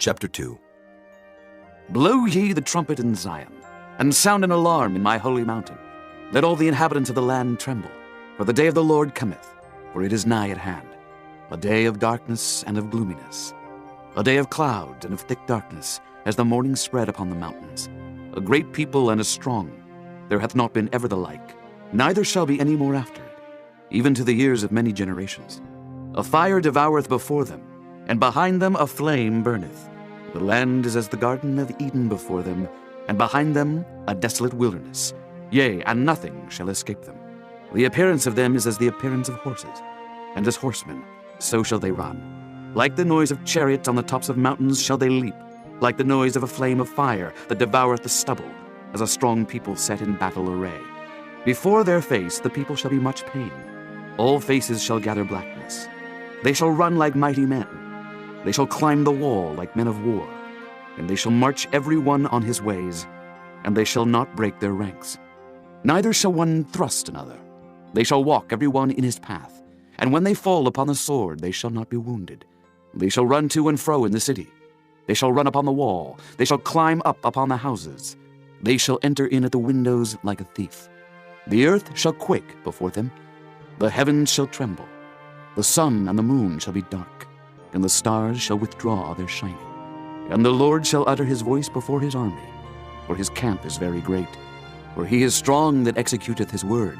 Chapter 2. Blow ye the trumpet in Zion, and sound an alarm in my holy mountain. Let all the inhabitants of the land tremble, for the day of the Lord cometh, for it is nigh at hand, a day of darkness and of gloominess, a day of clouds and of thick darkness, as the morning spread upon the mountains. A great people and a strong, there hath not been ever the like, neither shall be any more after it, even to the years of many generations. A fire devoureth before them, and behind them a flame burneth. The land is as the garden of Eden before them, and behind them a desolate wilderness. Yea, and nothing shall escape them. The appearance of them is as the appearance of horses, and as horsemen, so shall they run. Like the noise of chariots on the tops of mountains shall they leap, like the noise of a flame of fire that devoureth the stubble, as a strong people set in battle array. Before their face the people shall be much pain. All faces shall gather blackness. They shall run like mighty men. They shall climb the wall like men of war, and they shall march every one on his ways, and they shall not break their ranks. Neither shall one thrust another. They shall walk every one in his path, and when they fall upon the sword they shall not be wounded. They shall run to and fro in the city. They shall run upon the wall. They shall climb up upon the houses. They shall enter in at the windows like a thief. The earth shall quake before them. The heavens shall tremble. The sun and the moon shall be dark, and the stars shall withdraw their shining. And the Lord shall utter his voice before his army, for his camp is very great. For he is strong that executeth his word.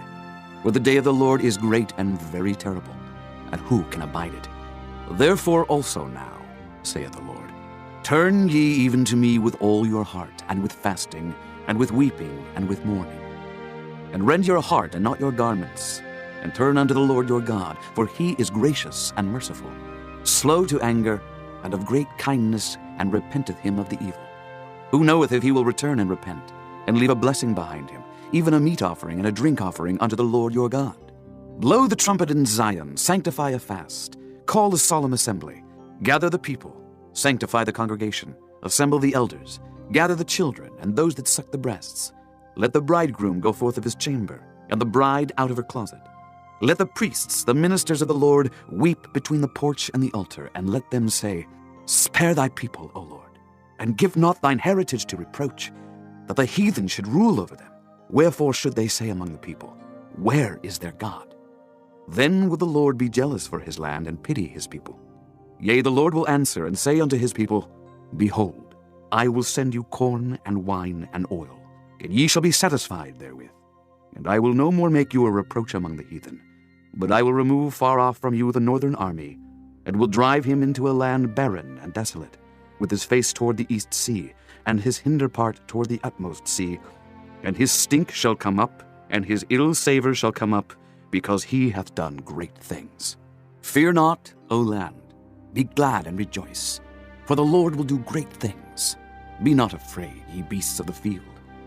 For the day of the Lord is great and very terrible, and who can abide it? Therefore also now, saith the Lord, turn ye even to me with all your heart, and with fasting, and with weeping, and with mourning. And rend your heart and not your garments, and turn unto the Lord your God, for he is gracious and merciful, slow to anger, and of great kindness, and repenteth him of the evil. Who knoweth if he will return and repent, and leave a blessing behind him, even a meat offering and a drink offering unto the Lord your God? Blow the trumpet in Zion, sanctify a fast, call a solemn assembly, gather the people, sanctify the congregation, assemble the elders, gather the children and those that suck the breasts. Let the bridegroom go forth of his chamber, and the bride out of her closet. Let the priests, the ministers of the Lord, weep between the porch and the altar, and let them say, Spare thy people, O Lord, and give not thine heritage to reproach, that the heathen should rule over them. Wherefore should they say among the people, Where is their God? Then will the Lord be jealous for his land, and pity his people. Yea, the Lord will answer and say unto his people, Behold, I will send you corn and wine and oil, and ye shall be satisfied therewith. And I will no more make you a reproach among the heathen, but I will remove far off from you the northern army, and will drive him into a land barren and desolate, with his face toward the east sea, and his hinder part toward the utmost sea. And his stink shall come up, and his ill savour shall come up, because he hath done great things. Fear not, O land, be glad and rejoice, for the Lord will do great things. Be not afraid, ye beasts of the field,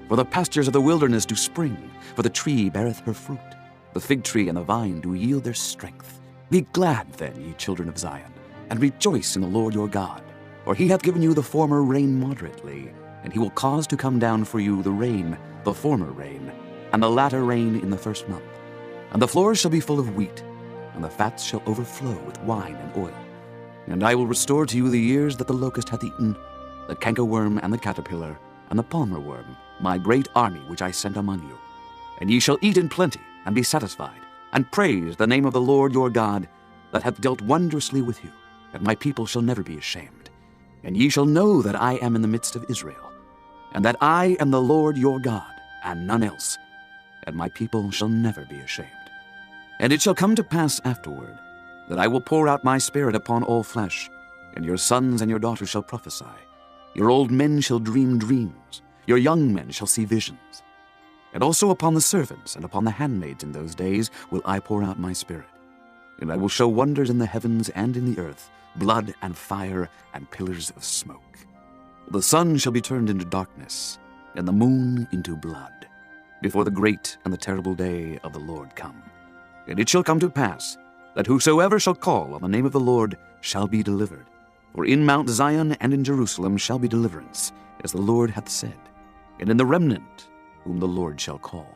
for the pastures of the wilderness do spring, for the tree beareth her fruit. The fig tree and the vine do yield their strength. Be glad then, ye children of Zion, and rejoice in the Lord your God. For he hath given you the former rain moderately, and he will cause to come down for you the rain, the former rain, and the latter rain in the first month. And the floors shall be full of wheat, and the fats shall overflow with wine and oil. And I will restore to you the years that the locust hath eaten, the cankerworm and the caterpillar, and the palmer worm, my great army which I sent among you. And ye shall eat in plenty, and be satisfied, and praise the name of the Lord your God, that hath dealt wondrously with you, and my people shall never be ashamed. And ye shall know that I am in the midst of Israel, and that I am the Lord your God, and none else, and my people shall never be ashamed. And it shall come to pass afterward, that I will pour out my spirit upon all flesh, and your sons and your daughters shall prophesy. Your old men shall dream dreams, your young men shall see visions. And also upon the servants and upon the handmaids in those days will I pour out my spirit. And I will show wonders in the heavens and in the earth, blood and fire and pillars of smoke. The sun shall be turned into darkness, and the moon into blood, before the great and the terrible day of the Lord come. And it shall come to pass, that whosoever shall call on the name of the Lord shall be delivered. For in Mount Zion and in Jerusalem shall be deliverance, as the Lord hath said, and in the remnant whom the Lord shall call.